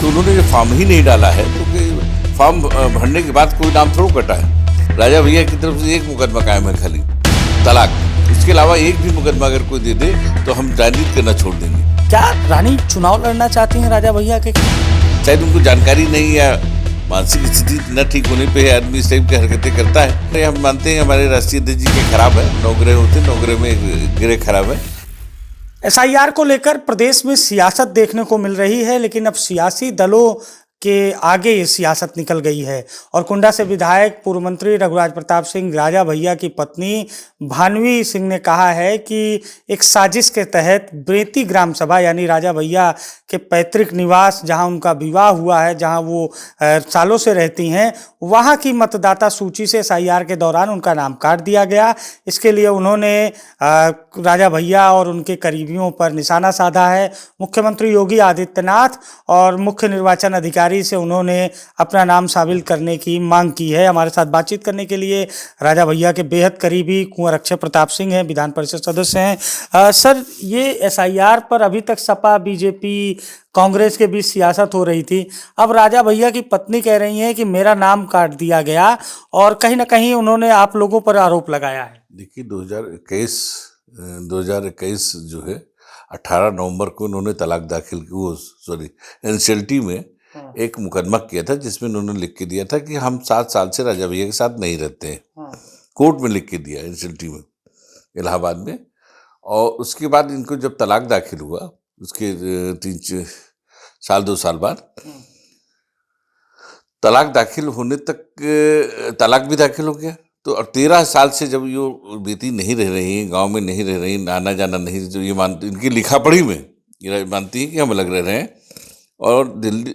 तो उन्होंने जो फॉर्म ही नहीं डाला है तो फॉर्म भरने के बाद कोई नाम थोड़ा कटा है। राजा भैया की तरफ से एक मुकदमा कायम है खाली, तलाक। इसके अलावा एक भी मुकदमा अगर कोई दे दे तो हम राजनीति करना छोड़ देंगे। क्या रानी चुनाव लड़ना चाहती हैं राजा भैया के? शायद उनको जानकारी नहीं या मानसिक स्थिति न ठीक होने पे आदमी इस टाइप की हरकतें करता है। हम मानते हैं हमारे राष्ट्रीय अध्यक्ष जी के खराब है, 9 ग्रह होते, 9 ग्रह में एक ग्रह खराब है। एसआईआर को लेकर प्रदेश में सियासत देखने को मिल रही है, लेकिन अब सियासी दलों के आगे ये सियासत निकल गई है और कुंडा से विधायक पूर्व मंत्री रघुराज प्रताप सिंह राजा भैया की पत्नी भानवी सिंह ने कहा है कि एक साजिश के तहत बेती ग्राम सभा यानी राजा भैया के पैतृक निवास जहां उनका विवाह हुआ है, जहां वो सालों से रहती हैं, वहां की मतदाता सूची से एसआईआर के दौरान उनका नाम काट दिया गया। इसके लिए उन्होंने राजा भैया और उनके करीबियों पर निशाना साधा है। मुख्यमंत्री योगी आदित्यनाथ और मुख्य निर्वाचन अधिकारी से उन्होंने अपना नाम शामिल करने की मांग की है। हमारे साथ बातचीत करने के लिए राजा भैया के बेहद करीबी कुंवर अक्षय प्रताप सिंह हैं, विधान परिषद सदस्य हैं। सर, ये एसआईआर पर अभी तक सपा, बीजेपी, कांग्रेस के बीच सियासत हो रही थी। अब राजा भैया की पत्नी कह रही हैं कि मेरा नाम काट दिया गया और कहीं ना कहीं उन्होंने आप लोगों पर आरोप लगाया है। देखिए 2021 जो है 18 नवंबर को उन्होंने तलाक दाखिल की, वो सॉरी एनसीएलटी में एक मुकदमा किया था जिसमें उन्होंने लिख के दिया था कि हम 7 साल से राजा भैया के साथ नहीं रहते हैं। कोर्ट में लिख के दिया एनसीएलटी में, इलाहाबाद में। और उसके बाद इनको जब तलाक दाखिल हुआ उसके 3 साल 2 साल बाद तलाक दाखिल होने तक तलाक भी दाखिल हो गया। तो 13 साल से जब ये बेटी नहीं रह रही है, गांव में नहीं रह रही, आना जाना नहीं, जो ये मानती, इनकी लिखा पढ़ी में ये मानती है कि हम अलग रह रहे हैं। और दिल्ली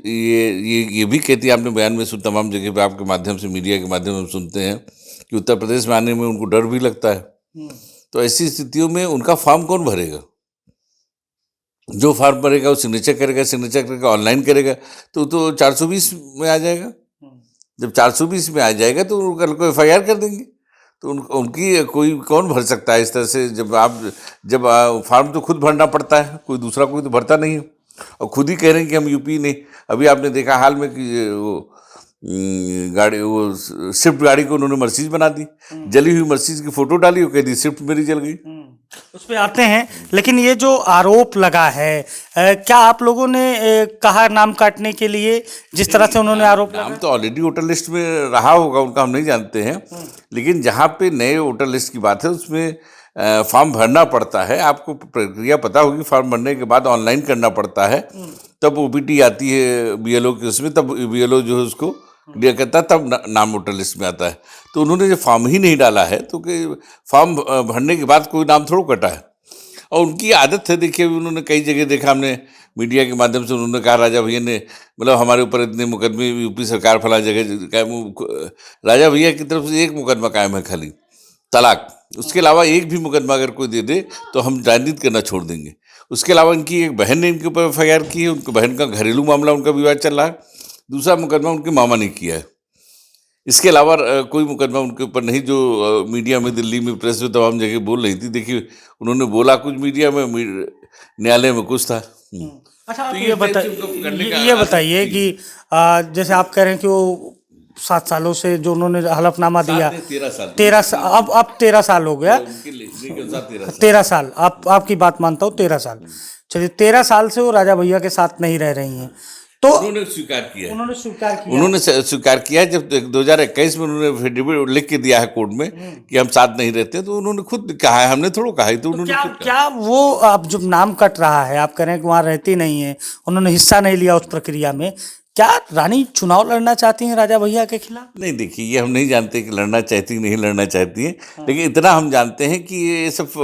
ये भी कहती है, आपने बयान में तमाम जगह पे आपके माध्यम से, मीडिया के माध्यम से हम सुनते हैं कि उत्तर प्रदेश में आने में उनको डर भी लगता है। तो ऐसी स्थितियों में उनका फॉर्म कौन भरेगा? जो फॉर्म भरेगा वो सिग्नेचर करेगा, सिग्नेचर करके ऑनलाइन करेगा तो 420 में आ जाएगा। जब 420 में आ जाएगा तो कल को एफआईआर कर देंगे। तो उनकी कोई कौन भर सकता है इस तरह से? जब फॉर्म तो खुद भरना पड़ता है, कोई दूसरा कोई तो भरता नहीं है। और खुद ही कह रहे हैं कि हम यूपी नहीं। अभी आपने देखा हाल में कि वो स्विफ्ट गाड़ी को उन्होंने मर्सिडीज बना दी, जली हुई मर्सिडीज की फोटो डाली, वो कह दी स्विफ्ट मेरी जल गई। उस पे आते हैं, लेकिन ये जो आरोप लगा है, क्या आप लोगों ने कहा नाम काटने के लिए, जिस तरह से उन्होंने आरोप नाम तो ऑलरेडी वोटर लिस्ट में रहा होगा उनका, हम नहीं जानते हैं। लेकिन जहाँ पे नए वोटर लिस्ट की बात है उसमें फॉर्म भरना पड़ता है। आपको प्रक्रिया पता होगी, फॉर्म भरने के बाद ऑनलाइन करना पड़ता है, तब ओपीटी आती है बीएलओ के उसमें, तब बीएलओ जो है उसको क्लियर करता है, तब नाम वोटर लिस्ट में आता है। तो उन्होंने जो फॉर्म ही नहीं डाला है तो फॉर्म भरने के बाद कोई नाम थोड़ा कटा है। और उनकी आदत है, देखिए उन्होंने कई जगह देखा, हमने मीडिया के माध्यम से उन्होंने कहा राजा भैया ने, मतलब हमारे ऊपर इतने मुकदमे, यूपी सरकार फला जगह कायम। राजा भैया की तरफ से एक मुकदमा कायम है खाली, तलाक। उसके अलावा एक भी मुकदमा अगर कोई दे दे तो हम राजनीति करना छोड़ देंगे। उसके अलावा इनकी एक बहन ने इनके ऊपर एफआईआर की है, उनकी बहन का घरेलू मामला, उनका विवाद चल रहा है। दूसरा मुकदमा उनके मामा ने किया है। इसके अलावा कोई मुकदमा उनके ऊपर नहीं, जो मीडिया में, दिल्ली में, प्रेस में तमाम जगह बोल रही थी। देखिए उन्होंने बोला कुछ मीडिया में, न्यायालय में कुछ था। अच्छा, तो ये बताइए कि जैसे आप कह रहे हैं कि वो 7 सालों से जो उन्होंने हलफनामा दिया, 13 साल, अब 13 साल हो गया, 13 साल, आपकी बात मानता हूँ, 13 साल। चलिए, 13 साल से वो राजा भैया के साथ नहीं रह रही हैं, तो उन्होंने स्वीकार किया। जब 2021 में उन्होंने एफिडेविट लिख के दिया है कोर्ट में कि हम साथ नहीं रहते, तो उन्होंने खुद कहा है, हमने थोड़ा कहा है। तो उन्होंने क्या वो, अब जब नाम कट रहा है, आप कह रहे हैं कि वहाँ रहती नहीं है, उन्होंने हिस्सा नहीं लिया उस प्रक्रिया में, क्या रानी चुनाव लड़ना चाहती हैं राजा भैया के खिलाफ? नहीं, देखिए ये हम नहीं जानते कि लड़ना चाहती नहीं लड़ना चाहती है। लेकिन इतना हम जानते हैं कि ये सब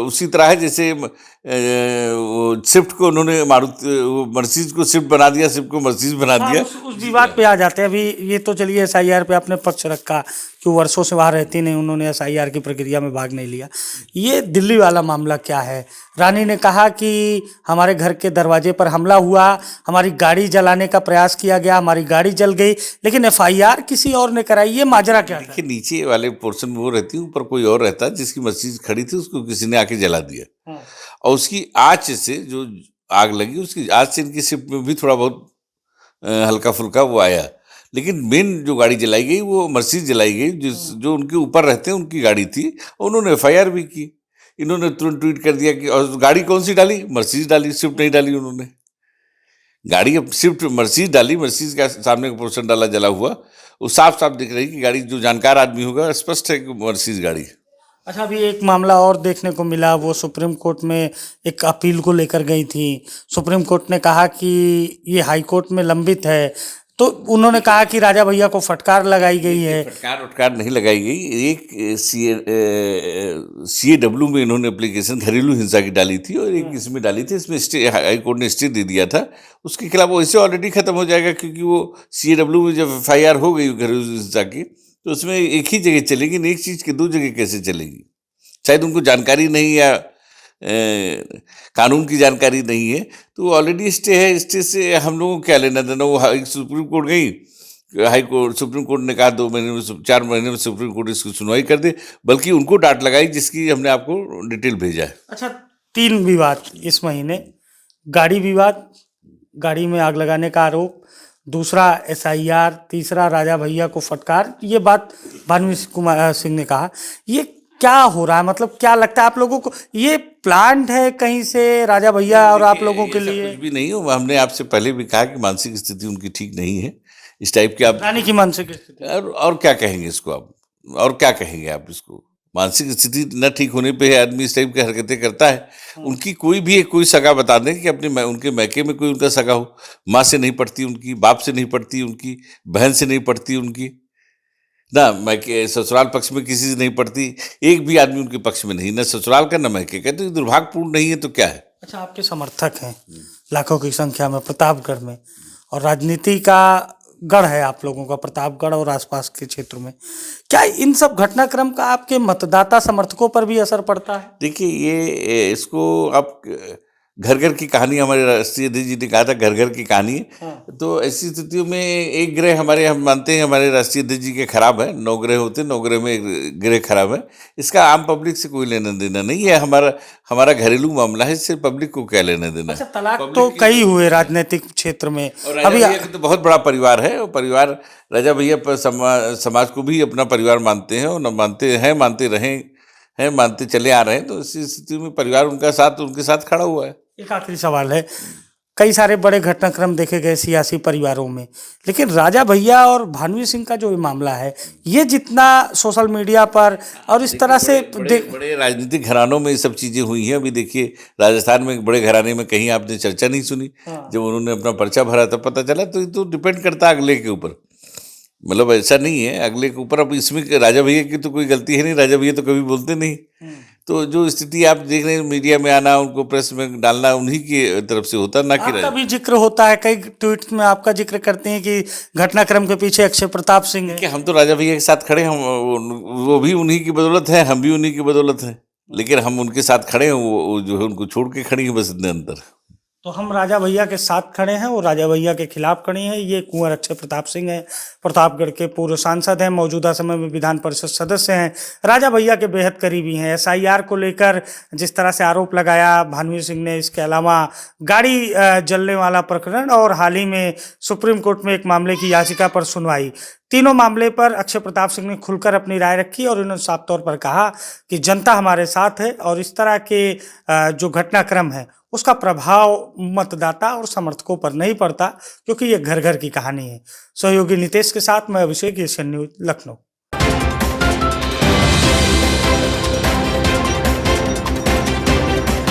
उसी तरह है जैसे वो स्विफ्ट को उन्होंने मर्सिडीज को स्विफ्ट बना दिया, स्विफ्ट को मर्सिडीज बना दिया। उस विवाद पे आ जाते हैं। अभी ये तो चलिए एसआईआर पे आपने पक्ष रखा कि वर्षों से वहाँ रहती नहीं, उन्होंने एसआईआर की प्रक्रिया में भाग नहीं लिया। ये दिल्ली वाला मामला क्या है? रानी ने कहा कि हमारे घर के दरवाजे पर हमला हुआ, हमारी गाड़ी जलाने का प्रयास किया गया, हमारी गाड़ी जल गई, लेकिन एफआईआर किसी और ने कराई। ये माजरा क्या है? देखिए नीचे वाले पोर्शन में वो रहती, ऊपर कोई और रहता, जिसकी मर्सिडीज खड़ी थी उसको किसी ने आके जला दिया। और उसकी आँच से जो आग लगी, उसकी आँच से इनकी शिफ्ट में भी थोड़ा बहुत हल्का फुल्का वो आया, लेकिन मेन जो गाड़ी जलाई गई वो मर्सिडीज जलाई गई, जो उनके ऊपर रहते हैं उनकी गाड़ी थी। उन्होंने एफआईआर भी की। इन्होंने तुरंत ट्वीट कर दिया कि, और गाड़ी कौन सी डाली? मर्सिडीज डाली, स्विफ्ट नहीं डाली उन्होंने। गाड़ी अब स्विफ्ट मर्सिडीज डाली, मर्सिडीज का सामने का पोर्शन डाला जला हुआ, वो साफ साफ दिख रही कि गाड़ी, जो जानकार आदमी होगा स्पष्ट है कि मर्सिडीज गाड़ी है। अच्छा, अभी एक मामला और देखने को मिला, वो सुप्रीम कोर्ट में एक अपील को लेकर गई थी। सुप्रीम कोर्ट ने कहा कि ये हाई कोर्ट में लंबित है, तो उन्होंने कहा कि राजा भैया को फटकार लगाई गई है। फटकार नहीं लगाई गई। एक CAW में इन्होंने एप्लीकेशन घरेलू हिंसा की डाली थी, और एक इसमें डाली थी। इसमें स्टे, हाई कोर्ट ने स्टे दे दिया था। उसके खिलाफ वो इससे ऑलरेडी खत्म हो जाएगा, क्योंकि वो CAW में जब FIR हो गई घरेलू हिंसा की, तो उसमें एक ही जगह चलेगी, एक चीज़ की दो जगह कैसे चलेगी? शायद उनको जानकारी नहीं, या कानून की जानकारी नहीं है, तो ऑलरेडी स्टे है। स्टे से हम लोगों को क्या लेना देना? वो सुप्रीम कोर्ट गई, हाई कोर्ट, सुप्रीम कोर्ट ने कहा 2 महीने में, 4 महीने में सुप्रीम कोर्ट इसकी सुनवाई कर दे, बल्कि उनको डांट लगाई, जिसकी हमने आपको डिटेल भेजा है। अच्छा, 3 विवाद इस महीने: गाड़ी विवाद, गाड़ी में आग लगाने का आरोप, दूसरा SIR, तीसरा राजा भैया को फटकार। ये बात भानवी कुमार सिंह ने कहा। ये क्या हो रहा है? मतलब क्या लगता है आप लोगों को, ये प्लान्ड है कहीं से राजा भैया और आप लोगों के लिए? कुछ भी नहीं हो। हमने आपसे पहले भी कहा कि मानसिक स्थिति उनकी ठीक नहीं है, इस टाइप के। आप रानी की मानसिक स्थिति, और क्या कहेंगे इसको आप? और क्या कहेंगे आप इसको? मानसिक स्थिति न ठीक होने पे आदमी इस टाइप की हरकतें करता है। उनकी कोई सगा बता दें कि अपने उनके मैके में कोई उनका सगा हो। माँ से नहीं पड़ती उनकी, बाप से नहीं पड़ती उनकी, बहन से नहीं पड़ती उनकी, ना मैके ससुराल पक्ष में किसी से नहीं पड़ती। एक भी आदमी उनके पक्ष में नहीं, ना ससुराल का, ना मैके का। तो ये दुर्भाग्यपूर्ण नहीं है तो क्या है? अच्छा, आपके समर्थक हैं लाखों की संख्या में प्रतापगढ़ में, और राजनीति का गढ़ है आप लोगों का प्रतापगढ़ और आसपास के क्षेत्र में। क्या इन सब घटनाक्रम का आपके मतदाता समर्थकों पर भी असर पड़ता है? देखिए, ये इसको आप घर घर की कहानी, हमारे राष्ट्रीय अध्यक्ष जी ने कहा था घर घर की कहानी है। तो ऐसी स्थितियों में एक ग्रह हम मानते हैं हमारे राष्ट्रीय अध्यक्ष जी के खराब है। 9 ग्रह होते हैं, 9 ग्रह में एक ग्रह खराब है। इसका आम पब्लिक से कोई लेना देना नहीं है। हमारा घरेलू मामला है, इससे पब्लिक को क्या लेना देना? अच्छा, तलाक तो कई हुए राजनीतिक क्षेत्र में। और राजा भैया का तो बहुत बड़ा परिवार है, और परिवार राजा भैया पर समाज को भी अपना परिवार मानते हैं, और न मानते हैं, मानते रहे हैं, मानते चले आ रहे हैं। तो इस स्थिति में परिवार उनके साथ खड़ा हुआ है। एक आखिरी सवाल है, कई सारे बड़े घटनाक्रम देखे गए सियासी परिवारों में, लेकिन राजा भैया और भानवी सिंह का जो ये मामला है, ये जितना सोशल मीडिया पर और इस तरह से बड़े राजनीतिक घरानों में ये सब चीजें हुई हैं। अभी देखिए, राजस्थान में एक बड़े घराने में कहीं आपने चर्चा नहीं सुनी। जब उन्होंने अपना पर्चा भरा तब पता चला। तो ये तो डिपेंड करता है अगले के ऊपर, मतलब ऐसा नहीं है अगले के ऊपर। अब इसमें राजा भैया की तो कोई गलती है नहीं, राजा भैया तो कभी बोलते नहीं। तो जो स्थिति आप देख रहे हैं मीडिया में आना, उनको प्रेस में डालना, उन्हीं की तरफ से होता, ना कि आपका भी जिक्र होता है, कई ट्वीट्स में आपका जिक्र करते हैं कि घटनाक्रम के पीछे अक्षय प्रताप सिंह है। कि हम तो राजा भैया के साथ खड़े हैं, वो भी उन्हीं की बदौलत है, हम भी उन्हीं की बदौलत हैं। लेकिन हम उनके साथ खड़े हैं, वो जो है उनको छोड़ के खड़ी है, बस इतने अंतर। तो हम राजा भैया के साथ खड़े हैं, वो राजा भैया के खिलाफ खड़ी हैं। ये कुंवर अक्षय प्रताप सिंह हैं, प्रतापगढ़ के पूर्व सांसद हैं, मौजूदा समय में विधान परिषद सदस्य हैं, राजा भैया के बेहद करीबी हैं। SIR को लेकर जिस तरह से आरोप लगाया भानवी सिंह ने, इसके अलावा गाड़ी जलने वाला प्रकरण, और हाल ही में सुप्रीम कोर्ट में एक मामले की याचिका पर सुनवाई, तीनों मामले पर अक्षय प्रताप सिंह ने खुलकर अपनी राय रखी, और उन्होंने साफ तौर पर कहा कि जनता हमारे साथ है, और इस तरह के जो घटनाक्रम है उसका प्रभाव मतदाता और समर्थकों पर नहीं पड़ता, क्योंकि ये घर घर की कहानी है। सहयोगी नितेश के साथ मैं अभिषेक, एशियन न्यूज, लखनऊ।